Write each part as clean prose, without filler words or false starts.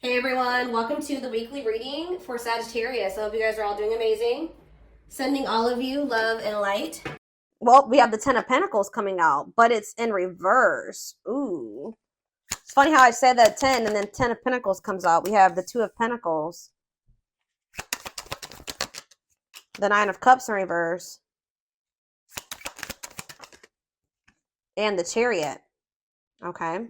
Hey everyone, welcome to the weekly reading for Sagittarius. I hope you guys are all doing amazing. Sending all of you love and light. Well, we have the Ten of Pentacles coming out, but it's in reverse. Ooh. It's funny how I said that 10 and then 10 of Pentacles comes out. We have the Two of Pentacles, the Nine of Cups in reverse, and the Chariot. Okay.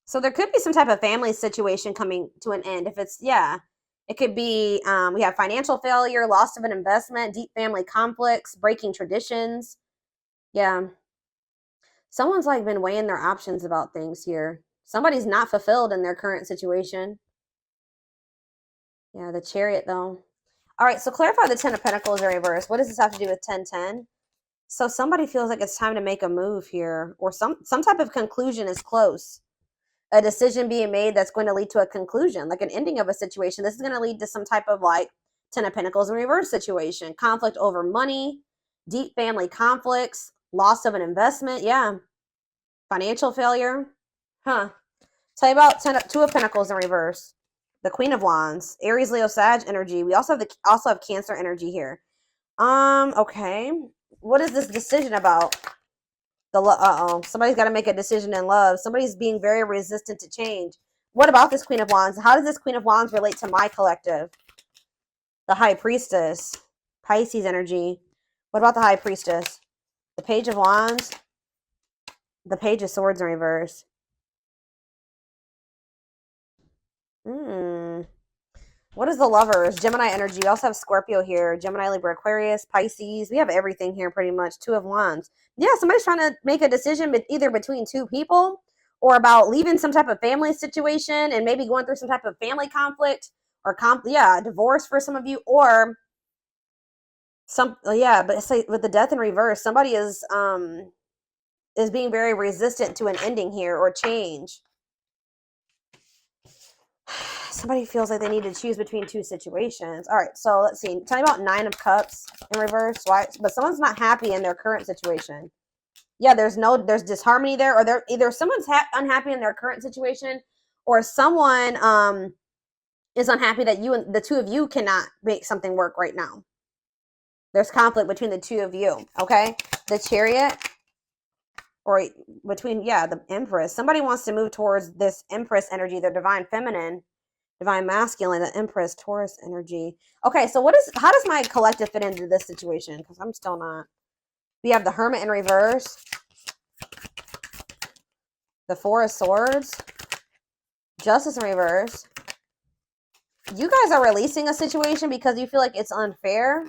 So there could be some type of family situation coming to an end. If it's, yeah, it could be, we have financial failure, loss of an investment, deep family conflicts, breaking traditions. Yeah. Someone's like been weighing their options about things here. Somebody's not fulfilled in their current situation. Yeah, the Chariot though. All right, so clarify the Ten of Pentacles in reverse. What does this have to do with 1010? So somebody feels like it's time to make a move here, or some type of conclusion is close. A decision being made that's going to lead to a conclusion, like an ending of a situation. This is going to lead to some type of like Ten of Pentacles in reverse situation, conflict over money, deep family conflicts, loss of an investment. Yeah. Financial failure. Huh. Tell you about Two of Pentacles in reverse. The Queen of Wands. Aries, Leo, Sag energy. We also have Cancer energy here. Okay. What is this decision about? Somebody's got to make a decision in love. Somebody's being very resistant to change. What about this Queen of Wands? How does this Queen of Wands relate to my collective? The High Priestess. Pisces energy. What about the High Priestess? The Page of Wands. The Page of Swords in reverse. What is the Lovers? Gemini energy. We also have Scorpio here. Gemini, Libra, Aquarius, Pisces. We have everything here pretty much. Two of Wands. Yeah, somebody's trying to make a decision either between two people or about leaving some type of family situation and maybe going through some type of family conflict or divorce for some of you, or but it's like with the Death in reverse, somebody is being very resistant to an ending here or change. Somebody feels like they need to choose between two situations. All right, so let's see. Tell me about Nine of Cups in reverse. Why? But someone's not happy in their current situation. Yeah, there's disharmony there, or either someone's unhappy in their current situation, or someone is unhappy that you and the two of you cannot make something work right now. There's conflict between the two of you. Okay, the Chariot, or between the Empress. Somebody wants to move towards this Empress energy, the Divine Feminine. Divine Masculine, the Empress, Taurus energy. Okay, so how does my collective fit into this situation? Because I'm still not. We have the Hermit in reverse. The Four of Swords. Justice in reverse. You guys are releasing a situation because you feel like it's unfair.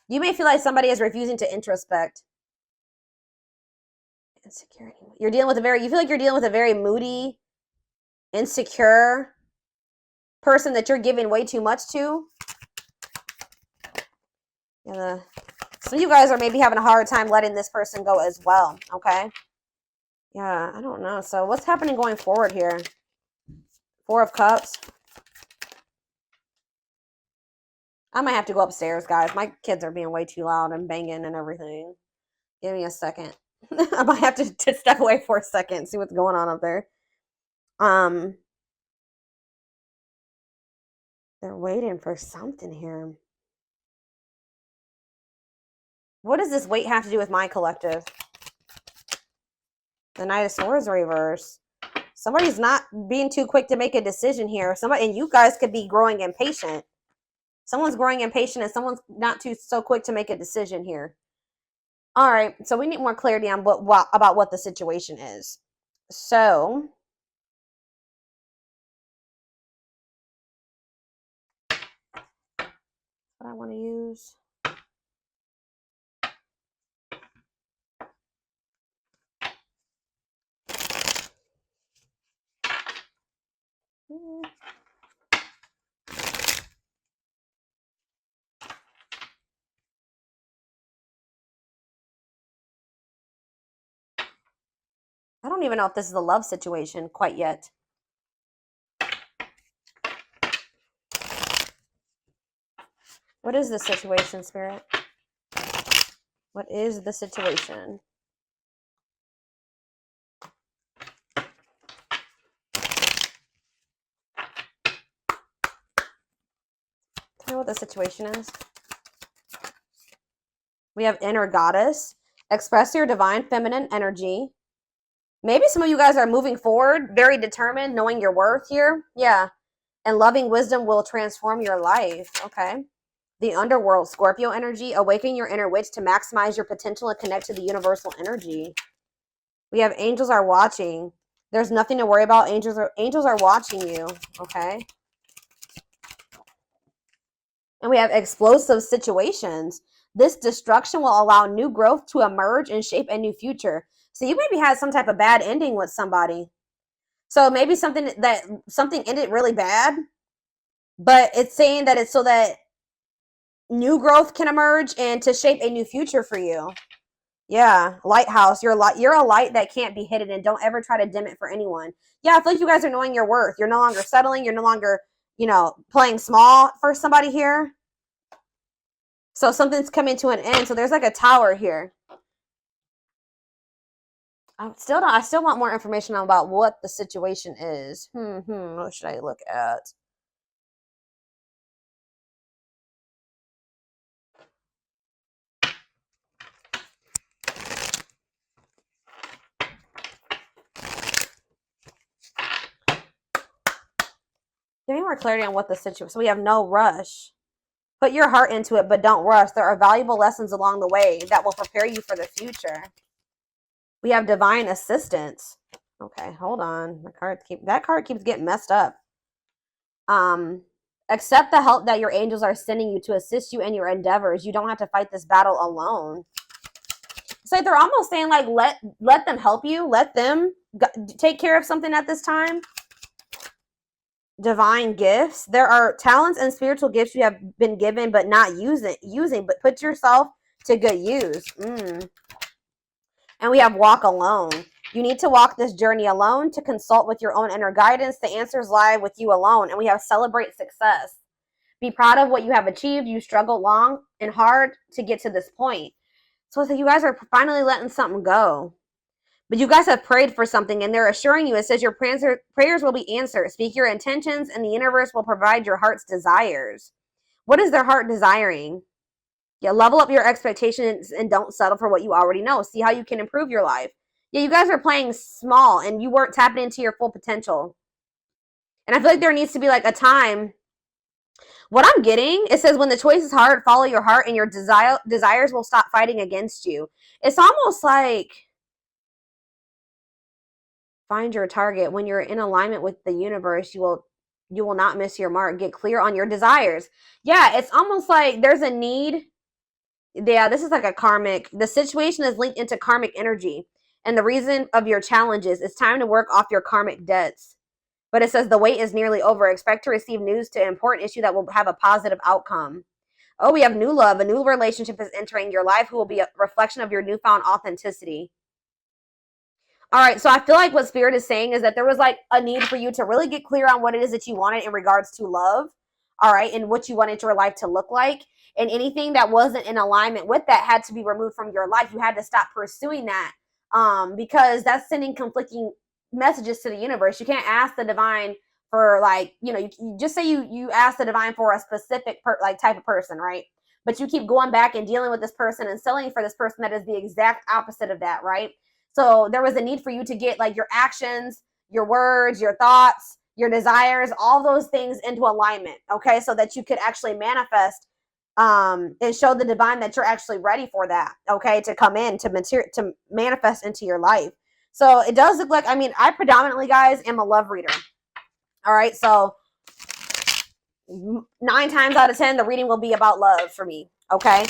You may feel like somebody is refusing to introspect. Insecurity. You feel like you're dealing with a very moody, insecure person that you're giving way too much to. Yeah, some of you guys are maybe having a hard time letting this person go as well. Okay. Yeah, I don't know. So what's happening going forward here? Four of Cups. I might have to go upstairs, guys. My kids are being way too loud and banging and everything. Give me a second. I might have to step away for a second and see what's going on up there. They're waiting for something here. What does this wait have to do with my collective? The Knight of Swords reverse. Somebody's not being too quick to make a decision here. And you guys could be growing impatient. Someone's growing impatient and someone's not so quick to make a decision here. All right, so we need more clarity on about what the situation is. So, what I want to use. I don't even know if this is a love situation quite yet. What is the situation, Spirit? What is the situation? what the situation is? We have inner goddess. Express your divine feminine energy. Maybe some of you guys are moving forward, very determined, knowing your worth here. Yeah. And loving wisdom will transform your life. Okay. The underworld, Scorpio energy. Awaken your inner witch to maximize your potential and connect to the universal energy. We have angels are watching. There's nothing to worry about. Angels are watching you. Okay. And we have explosive situations. This destruction will allow new growth to emerge and shape a new future. So you maybe had some type of bad ending with somebody. So maybe something ended really bad, but it's saying that it's so that new growth can emerge and to shape a new future for you. Yeah, lighthouse. You're a light that can't be hidden, and don't ever try to dim it for anyone. Yeah, I feel like you guys are knowing your worth. You're no longer settling. You're no longer, playing small for somebody here. So something's coming to an end. So there's like a tower here. I still want more information about what the situation is. What should I look at? Give me more clarity on what the situation. So we have no rush. Put your heart into it, but don't rush. There are valuable lessons along the way that will prepare you for the future. We have divine assistance. Okay, hold on. That card keeps getting messed up. Accept the help that your angels are sending you to assist you in your endeavors. You don't have to fight this battle alone. It's like they're almost saying, like, let them help you. Let them take care of something at this time. Divine gifts. There are talents and spiritual gifts you have been given but not using, but put yourself to good use. And we have walk alone. You need to walk this journey alone to consult with your own inner guidance. The answers lie with you alone. And we have celebrate success. Be proud of what you have achieved. You struggled long and hard to get to this point. So you guys are finally letting something go. But you guys have prayed for something, and they're assuring you, it says your prayers will be answered. Speak your intentions, and the universe will provide your heart's desires. What is their heart desiring? Yeah, level up your expectations and don't settle for what you already know. See how you can improve your life. Yeah, you guys are playing small, and you weren't tapping into your full potential. And I feel like there needs to be like a time. What I'm getting, it says when the choice is hard, follow your heart, and your desires will stop fighting against you. It's almost like find your target. When you're in alignment with the universe, you will not miss your mark. Get clear on your desires. Yeah, it's almost like there's a need. Yeah, this is like a karmic. The situation is linked into karmic energy. And the reason of your challenges, it's time to work off your karmic debts. But it says the wait is nearly over. Expect to receive news to an important issue that will have a positive outcome. Oh, we have new love. A new relationship is entering your life who will be a reflection of your newfound authenticity. All right, so I feel like what Spirit is saying is that there was like a need for you to really get clear on what it is that you wanted in regards to love, all right, and what you wanted your life to look like. And anything that wasn't in alignment with that had to be removed from your life. You had to stop pursuing that because that's sending conflicting messages to the universe. You can't ask the divine for like, you just say you ask the divine for a specific type of person, right? But you keep going back and dealing with this person and selling for this person that is the exact opposite of that, right? So there was a need for you to get like your actions, your words, your thoughts, your desires, all those things into alignment, okay? So that you could actually manifest and show the divine that you're actually ready for that, okay? To come in, to manifest into your life. So it does look like, I predominantly, guys, am a love reader. All right, so 9 times out of 10, the reading will be about love for me, okay?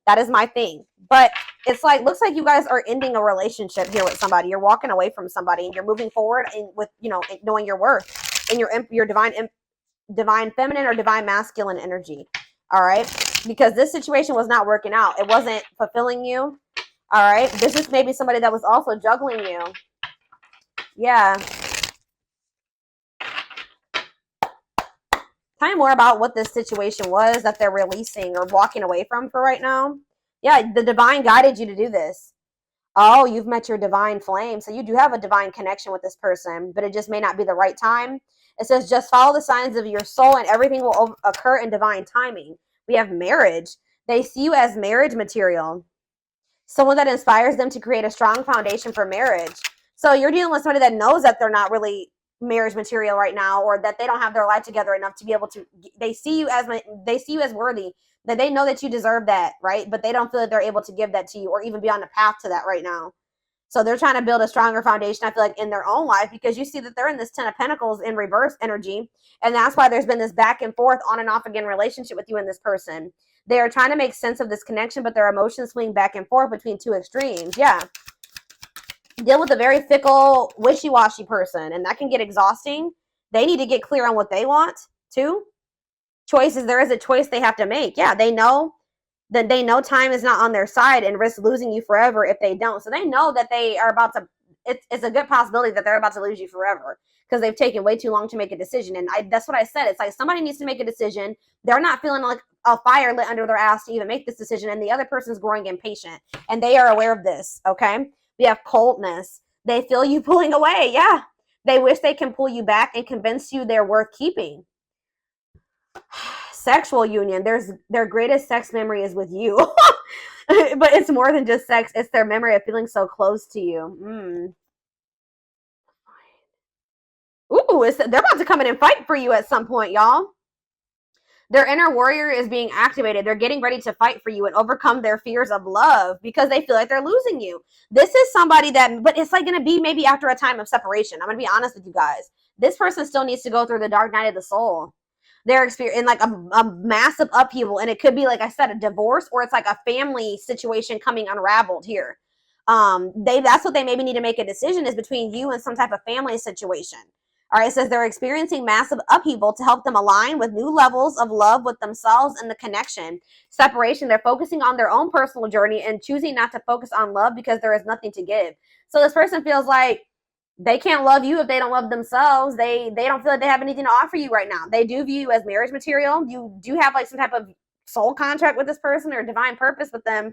That is my thing. But it's like, looks like you guys are ending a relationship here with somebody. You're walking away from somebody and you're moving forward with, knowing your worth and your divine feminine or divine masculine energy. All right. Because this situation was not working out. It wasn't fulfilling you. All right. This is maybe somebody that was also juggling you. Yeah. Tell me more about what this situation was that they're releasing or walking away from for right now. Yeah, the divine guided you to do this. Oh, you've met your divine flame. So you do have a divine connection with this person, but it just may not be the right time. It says just follow the signs of your soul and everything will occur in divine timing. We have marriage. They see you as marriage material, someone that inspires them to create a strong foundation for marriage. So you're dealing with somebody that knows that they're not really marriage material right now, or that they don't have their life together enough to be able to. They see you as worthy, that they know that you deserve that, right? But they don't feel that they're able to give that to you or even be on the path to that right now. So they're trying to build a stronger foundation, I feel like, in their own life, because you see that they're in this Ten of Pentacles in reverse energy. And that's why there's been this back and forth, on and off again relationship with you and this person. They are trying to make sense of this connection, but their emotions swing back and forth between two extremes. Yeah. Deal with a very fickle, wishy-washy person, and that can get exhausting. They need to get clear on what they want, too. Choices, there is a choice they have to make. Yeah, they know that time is not on their side and risk losing you forever if they don't. So they know that they are about to, it's a good possibility that they're about to lose you forever because they've taken way too long to make a decision. And that's what I said. It's like somebody needs to make a decision. They're not feeling like a fire lit under their ass to even make this decision. And the other person's growing impatient and they are aware of this. Okay. We have coldness. They feel you pulling away. Yeah. They wish they can pull you back and convince you they're worth keeping. Sexual union. Their greatest sex memory is with you. But it's more than just sex. It's their memory of feeling so close to you. Ooh, they're about to come in and fight for you at some point, y'all. Their inner warrior is being activated. They're getting ready to fight for you and overcome their fears of love because they feel like they're losing you. This is somebody that, but it's like going to be maybe after a time of separation. I'm going to be honest with you guys. This person still needs to go through the dark night of the soul. They're experiencing like a massive upheaval, and it could be, like I said, a divorce, or it's like a family situation coming unraveled here. That's what they maybe need to make a decision, is between you and some type of family situation. All right, it says they're experiencing massive upheaval to help them align with new levels of love with themselves and the connection. Separation, they're focusing on their own personal journey and choosing not to focus on love because there is nothing to give. So this person feels like they can't love you if they don't love themselves. They don't feel like they have anything to offer you right now. They do view you as marriage material. You do have like some type of soul contract with this person or divine purpose with them.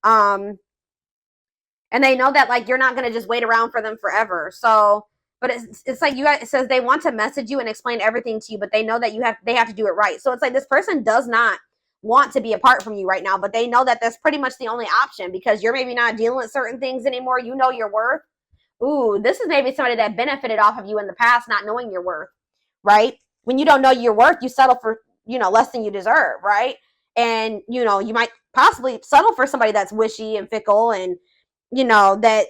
And they know that like you're not going to just wait around for them forever. So, but it's like you guys, it says they want to message you and explain everything to you, but they know that they have to do it right. So it's like this person does not want to be apart from you right now, but they know that that's pretty much the only option because you're maybe not dealing with certain things anymore. You know your worth. Ooh, this is maybe somebody that benefited off of you in the past, not knowing your worth, right? When you don't know your worth, you settle for, less than you deserve, right? And, you might possibly settle for somebody that's wishy and fickle and, that,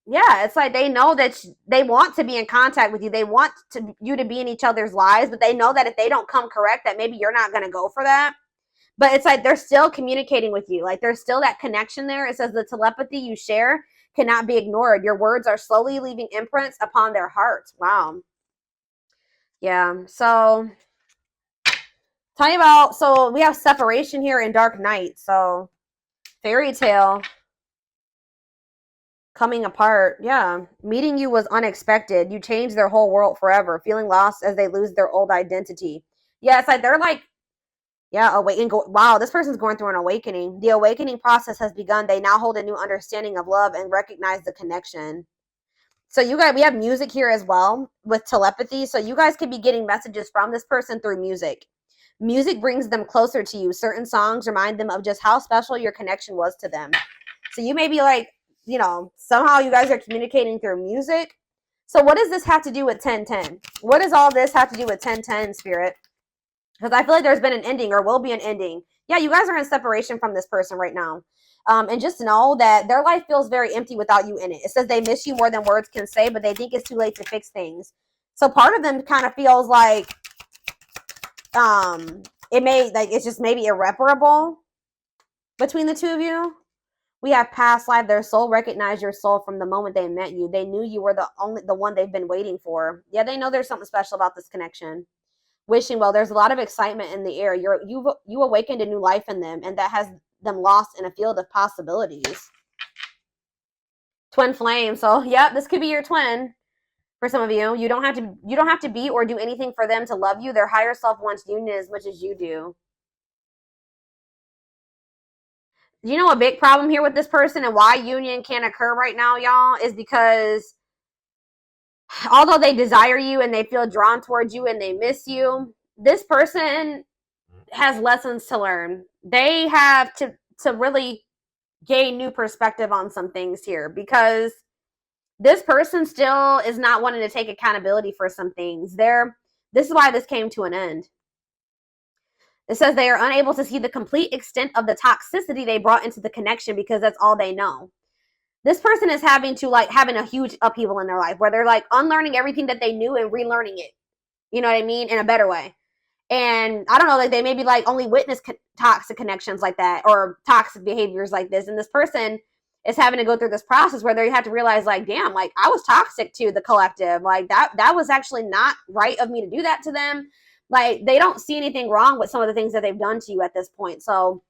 yeah, it's like they know that they want to be in contact with you. They want you to be in each other's lives, but they know that if they don't come correct, that maybe you're not going to go for that. But it's like they're still communicating with you. Like there's still that connection there. It says the telepathy you share cannot be ignored. Your words are slowly leaving imprints upon their hearts. Wow. Yeah. So tell you about, so we have separation here in Dark Night. So fairy tale coming apart. Yeah. Meeting you was unexpected. You changed their whole world forever. Feeling lost as they lose their old identity. Yeah. It's like they're like, yeah, wow, this person's going through an awakening. The awakening process has begun. They now hold a new understanding of love and recognize the connection. So we have music here as well with telepathy. So you guys could be getting messages from this person through music. Music brings them closer to you. Certain songs remind them of just how special your connection was to them. So you may be like, somehow you guys are communicating through music. So what does this have to do with 1010? What does all this have to do with 1010, Spirit? Because I feel like there's been an ending or will be an ending. Yeah, you guys are in separation from this person right now. And just know that their life feels very empty without you in it. It says they miss you more than words can say, but they think it's too late to fix things. So part of them kind of feels like it's just maybe irreparable between the two of you. We have past life. Their soul recognized your soul from the moment they met you. They knew you were the one they've been waiting for. Yeah, they know there's something special about this connection. Wishing well, there's a lot of excitement in the air. You awakened a new life in them, and that has them lost in a field of possibilities. Twin flame. So yeah, this could be your twin for some of you. You don't have to be or do anything for them to love you. Their higher self wants union as much as you do. You know, a big problem here with this person and why union can't occur right now, y'all, is because although they desire you and they feel drawn towards you and they miss you, this person has lessons to learn. They have to really gain new perspective on some things here, because this person still is not wanting to take accountability for some things. This is why this came to an end. It says they are unable to see the complete extent of the toxicity they brought into the connection because that's all they know. This person is having a huge upheaval in their life where they're like unlearning everything that they knew and relearning it. You know what I mean? In a better way. And I don't know, like they maybe like only witness toxic connections like that or toxic behaviors like this. And this person is having to go through this process where they have to realize like, damn, like I was toxic to the collective. Like that was actually not right of me to do that to them. Like they don't see anything wrong with some of the things that they've done to you at this point. So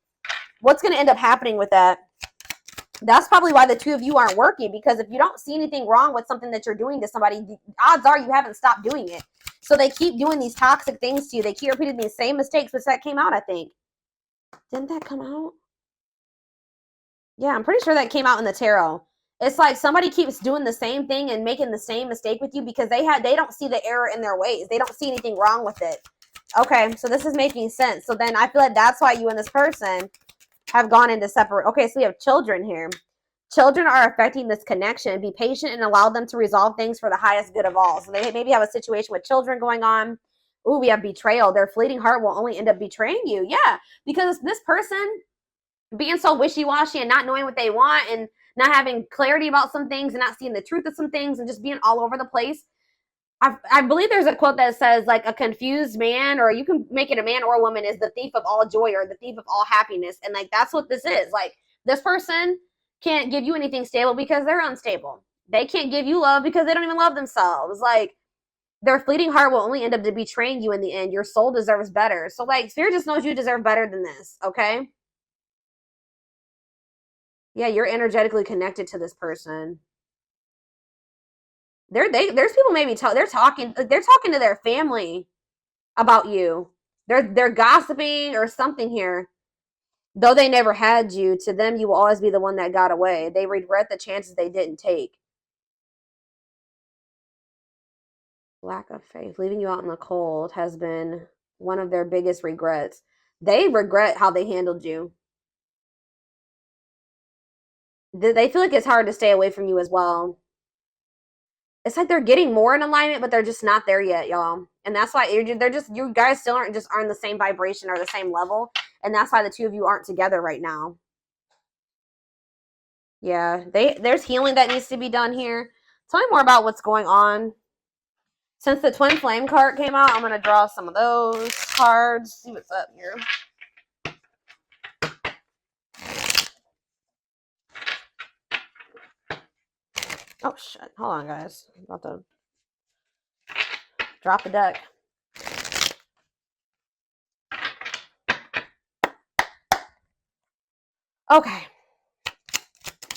what's going to end up happening with that? That's probably why the two of you aren't working, because if you don't see anything wrong with something that you're doing to somebody, the odds are you haven't stopped doing it. So they keep doing these toxic things to you. They keep repeating these same mistakes, which that came out, I think. Didn't that come out? Yeah, I'm pretty sure that came out in the tarot. It's like somebody keeps doing the same thing and making the same mistake with you because they don't see the error in their ways. They don't see anything wrong with it. Okay, so this is making sense. So then I feel like that's why you and this person have gone into separate. Okay, so we have children here. Children are affecting this connection. Be patient and allow them to resolve things for the highest good of all. So they maybe have a situation with children going on. Ooh, we have betrayal. Their fleeting heart will only end up betraying you. Yeah, because this person being so wishy-washy and not knowing what they want and not having clarity about some things and not seeing the truth of some things and just being all over the place. I believe there's a quote that says like a confused man, or you can make it a man or a woman, is the thief of all joy or the thief of all happiness. And like that's what this is. Like this person can't give you anything stable because they're unstable. They can't give you love because they don't even love themselves. Like their fleeting heart will only end up betraying you in the end. Your soul deserves better. So like Spirit just knows you deserve better than this, okay? Yeah, you're energetically connected to this person. There's people maybe they're talking to their family about you. They're gossiping or something here. Though they never had you, to them you will always be the one that got away. They regret the chances they didn't take. Lack of faith, leaving you out in the cold has been one of their biggest regrets. They regret how they handled you. They feel like it's hard to stay away from you as well. It's like they're getting more in alignment, but they're just not there yet, y'all. And that's why you guys still aren't the same vibration or the same level. And that's why the two of you aren't together right now. Yeah, there's healing that needs to be done here. Tell me more about what's going on. Since the Twin Flame card came out, I'm going to draw some of those cards. See what's up here. Oh, shit. Hold on, guys. I'm about to drop the deck. Okay.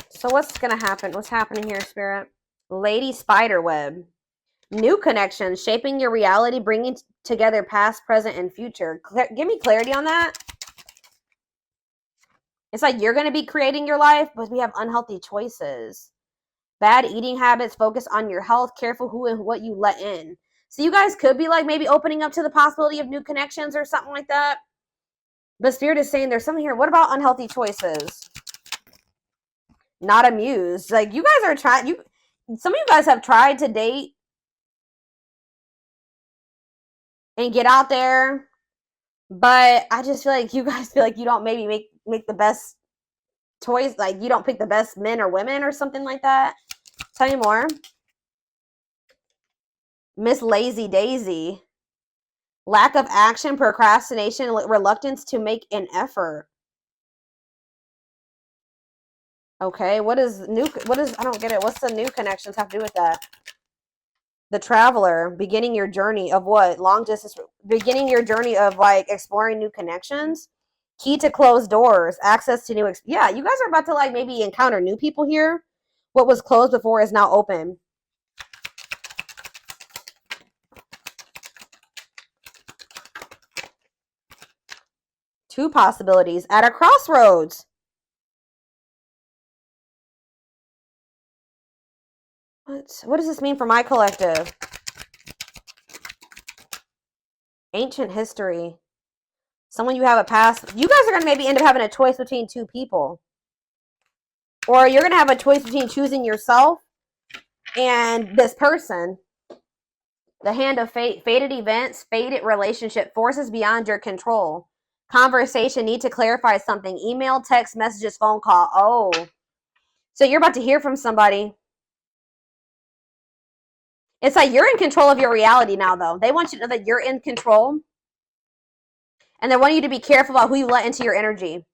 So what's going to happen? What's happening here, Spirit? Lady Spiderweb. New connections, shaping your reality, bringing together past, present, and future. Give me clarity on that. It's like you're going to be creating your life, but we have unhealthy choices. Bad eating habits, focus on your health, careful who and what you let in. So you guys could be like maybe opening up to the possibility of new connections or something like that. But Spirit is saying there's something here. What about unhealthy choices? Not amused. Like you guys are trying, some of you guys have tried to date and get out there, but I just feel like you guys feel like you don't maybe make the best choice. Like you don't pick the best men or women or something like that. Tell me more. Miss Lazy Daisy. Lack of action, procrastination, reluctance to make an effort. Okay, I don't get it. What's the new connections have to do with that? The Traveler, beginning your journey of what? Long distance, beginning your journey of like exploring new connections. Key to closed doors, access to new, yeah, you guys are about to like maybe encounter new people here. What was closed before is now open. Two possibilities at a crossroads. What does this mean for my collective? Ancient history. Someone you have a past. You guys are going to maybe end up having a choice between two people. Or you're going to have a choice between choosing yourself and this person. The hand of fate. Fated events, fated relationship, forces beyond your control. Conversation, need to clarify something. Email, text, messages, phone call. Oh. So you're about to hear from somebody. It's like you're in control of your reality now, though. They want you to know that you're in control. And they want you to be careful about who you let into your energy.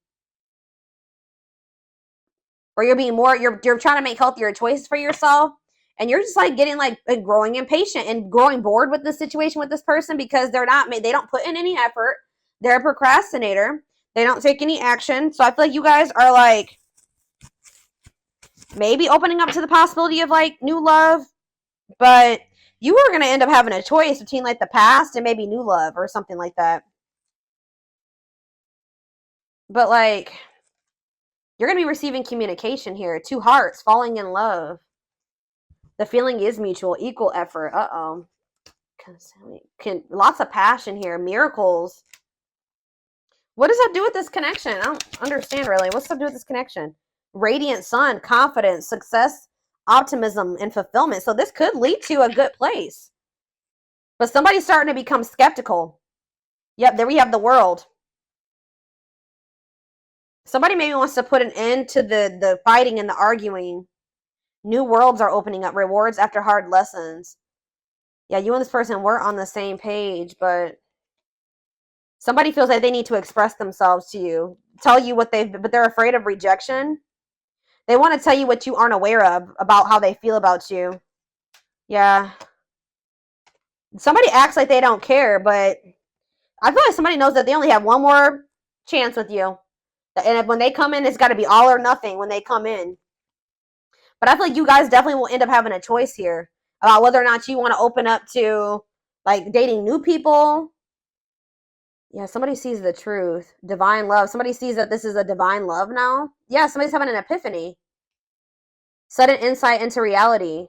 Or you're being more, you're trying to make healthier choices for yourself. And you're just like getting like growing impatient and growing bored with the situation with this person because they don't put in any effort. They're a procrastinator. They don't take any action. So I feel like you guys are like maybe opening up to the possibility of like new love. But you are going to end up having a choice between like the past and maybe new love or something like that. But like, you're going to be receiving communication here. Two hearts falling in love. The feeling is mutual, equal effort. Uh-oh. Lots of passion here. Miracles. What does that do with this connection? I don't understand really. What's that do with this connection? Radiant sun, confidence, success, optimism, and fulfillment. So this could lead to a good place. But somebody's starting to become skeptical. Yep, there we have the world. Somebody maybe wants to put an end to the fighting and the arguing. New worlds are opening up. Rewards after hard lessons. Yeah, you and this person were on the same page, but somebody feels like they need to express themselves to you. Tell you what but they're afraid of rejection. They want to tell you what you aren't aware of about how they feel about you. Yeah. Somebody acts like they don't care, but I feel like somebody knows that they only have one more chance with you. And when they come in, it's got to be all or nothing when they come in. But I feel like you guys definitely will end up having a choice here about whether or not you want to open up to like dating new people. Yeah, somebody sees the truth. Divine love. Somebody sees that this is a divine love now. Yeah, somebody's having an epiphany. Sudden insight into reality.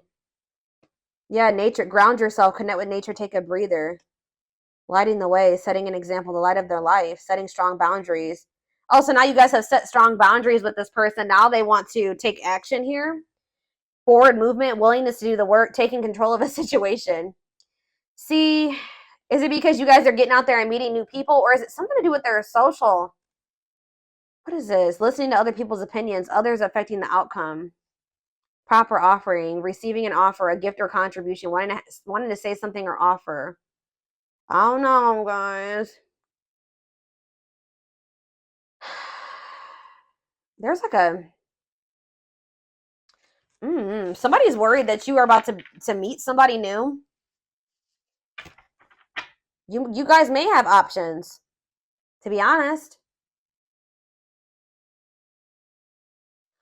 Yeah, nature. Ground yourself. Connect with nature. Take a breather. Lighting the way. Setting an example. The light of their life. Setting strong boundaries. Oh, so now you guys have set strong boundaries with this person. Now they want to take action here. Forward movement. Willingness to do the work. Taking control of a situation. See, is it because you guys are getting out there and meeting new people? Or is it something to do with their social? What is this? Listening to other people's opinions. Others affecting the outcome. Proper offering. Receiving an offer. A gift or contribution. Wanting to say something or offer. I don't know, guys. There's like a... somebody's worried that you are about to meet somebody new. You guys may have options, to be honest.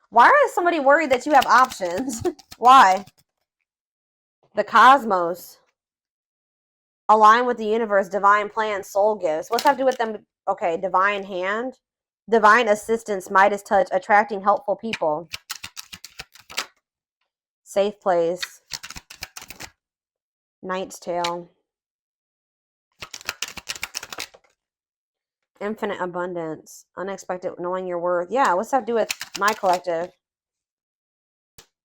Why is somebody worried that you have options? Why? The cosmos. Align with the universe, divine plan, soul gifts. What's that have to do with them? Okay, divine hand. Divine assistance, Midas touch, attracting helpful people. Safe place. Knight's tale. Infinite abundance. Unexpected, knowing your worth. Yeah, what's that have to do with my collective?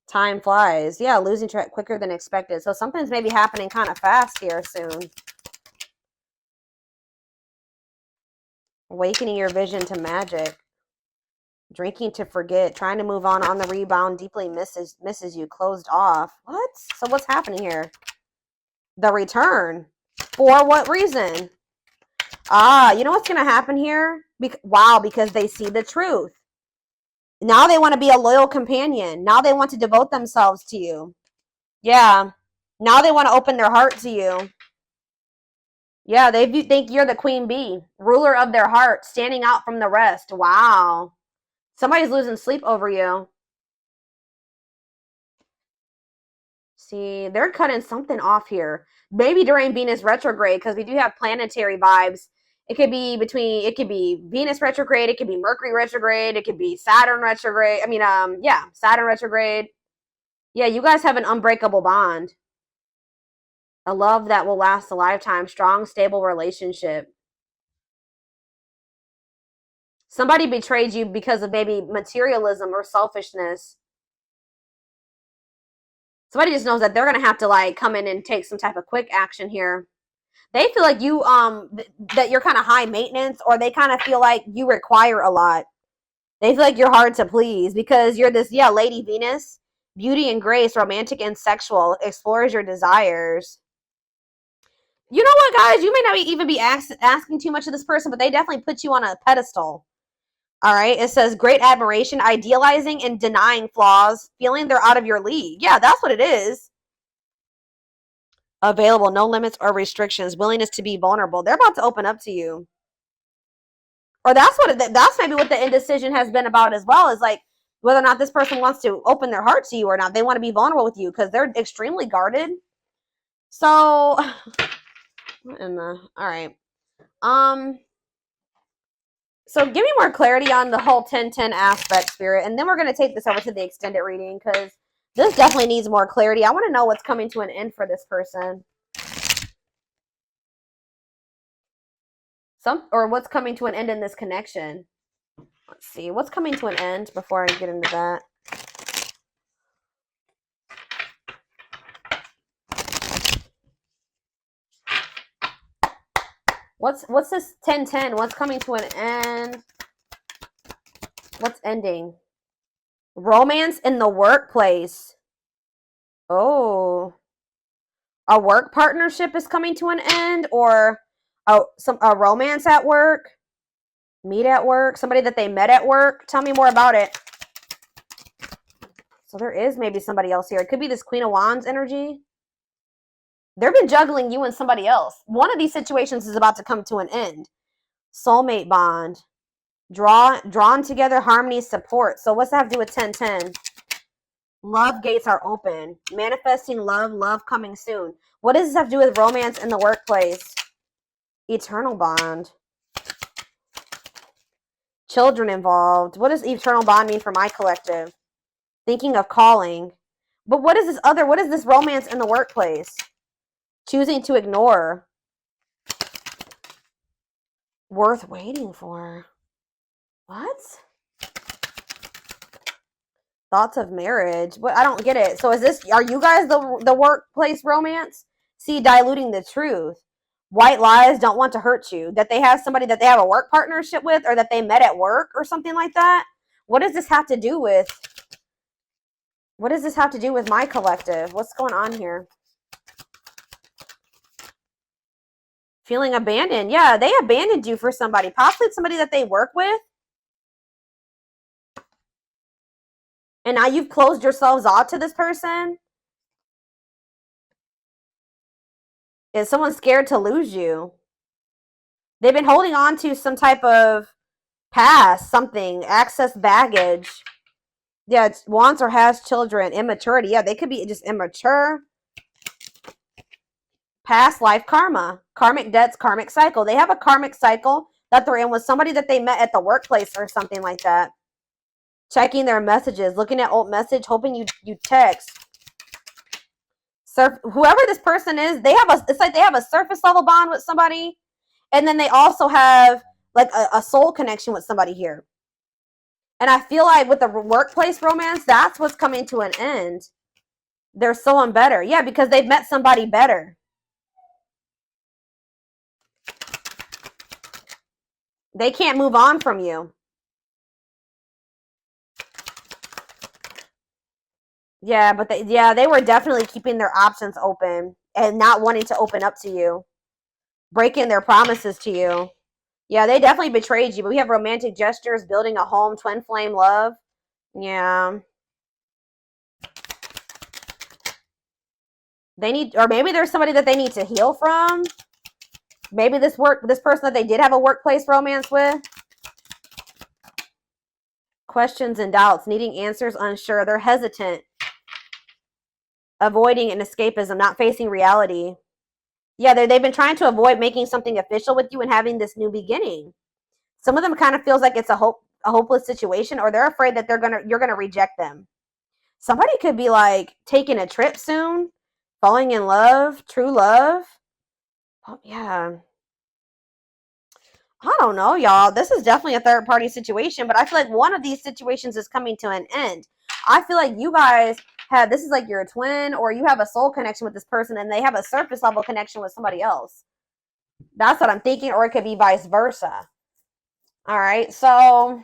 Time flies. Yeah, losing track quicker than expected. So something's maybe happening kind of fast here soon. Awakening your vision to magic. Drinking to forget. Trying to move on the rebound. Deeply misses you. Closed off. What? So what's happening here? The return. For what reason? Ah, you know what's going to happen here? Wow, because they see the truth. Now they want to be a loyal companion. Now they want to devote themselves to you. Yeah. Now they want to open their heart to you. Yeah, they think you're the queen bee. Ruler of their heart. Standing out from the rest. Wow. Somebody's losing sleep over you. See, they're cutting something off here. Maybe during Venus retrograde, because we do have planetary vibes. It could be Venus retrograde. It could be Mercury retrograde. It could be Saturn retrograde. Saturn retrograde. Yeah, you guys have an unbreakable bond. A love that will last a lifetime. Strong, stable relationship. Somebody betrayed you because of maybe materialism or selfishness. Somebody just knows that they're going to have to like come in and take some type of quick action here. They feel like you that you're kind of high maintenance, or they kind of feel like you require a lot. They feel like you're hard to please because you're this, yeah, Lady Venus, beauty and grace, romantic and sexual, explores your desires. You know what, guys? You may not even be asking too much of this person, but they definitely put you on a pedestal. All right. It says great admiration, idealizing and denying flaws, feeling they're out of your league. Yeah, that's what it is. Available, no limits or restrictions, willingness to be vulnerable. They're about to open up to you. Or that's maybe what the indecision has been about as well, is like whether or not this person wants to open their heart to you or not. They want to be vulnerable with you because they're extremely guarded. So, what in the, all right. So give me more clarity on the whole 10-10 aspect, Spirit, and then we're going to take this over to the extended reading because this definitely needs more clarity. I want to know what's coming to an end for this person. Or what's coming to an end in this connection. Let's see. What's coming to an end before I get into that? What's this 10-10? What's coming to an end? What's ending? Romance in the workplace. Oh. A work partnership is coming to an end, or a romance at work? Meet at work? Somebody that they met at work? Tell me more about it. So there is maybe somebody else here. It could be this Queen of Wands energy. They've been juggling you and somebody else. One of these situations is about to come to an end. Soulmate bond. Drawn together, harmony, support. So what's that have to do with 10-10? Love gates are open. Manifesting love coming soon. What does this have to do with romance in the workplace? Eternal bond. Children involved. What does eternal bond mean for my collective? Thinking of calling. But what is this romance in the workplace? Choosing to ignore. Worth waiting for. What? Thoughts of marriage. What? I don't get it. So are you guys the workplace romance? See, diluting the truth. White lies, don't want to hurt you. That they have somebody that they have a work partnership with, or that they met at work or something like that. What does this have to do with? What does this have to do with my collective? What's going on here? Feeling abandoned. Yeah, they abandoned you for somebody. Possibly somebody that they work with. And now you've closed yourselves off to this person. Is someone scared to lose you? They've been holding on to some type of past, something, access baggage. Yeah, it's wants or has children, immaturity. Yeah, they could be just immature. Past life karma, karmic debts, karmic cycle. They have a karmic cycle that they're in with somebody that they met at the workplace or something like that. Checking their messages, looking at old message, hoping you text. Whoever this person is, it's like they have a surface level bond with somebody, and then they also have like a soul connection with somebody here. And I feel like with the workplace romance, that's what's coming to an end. They're someone better. Yeah, because they've met somebody better. They can't move on from you. Yeah, but they were definitely keeping their options open and not wanting to open up to you. Breaking their promises to you. Yeah, they definitely betrayed you, but we have romantic gestures, building a home, twin flame love. Yeah. Or maybe there's somebody that they need to heal from. Maybe this person that they did have a workplace romance with. Questions and doubts, needing answers, unsure. They're hesitant. Avoiding an escapism, not facing reality. Yeah, they've been trying to avoid making something official with you and having this new beginning. Some of them kind of feels like it's a hopeless situation, or they're afraid that you're gonna reject them. Somebody could be like taking a trip soon, falling in love, true love. Oh, yeah. I don't know, y'all. This is definitely a third party situation, but I feel like one of these situations is coming to an end. I feel like you guys have, this is like your twin, or you have a soul connection with this person and they have a surface level connection with somebody else. That's what I'm thinking, or it could be vice versa. All right, so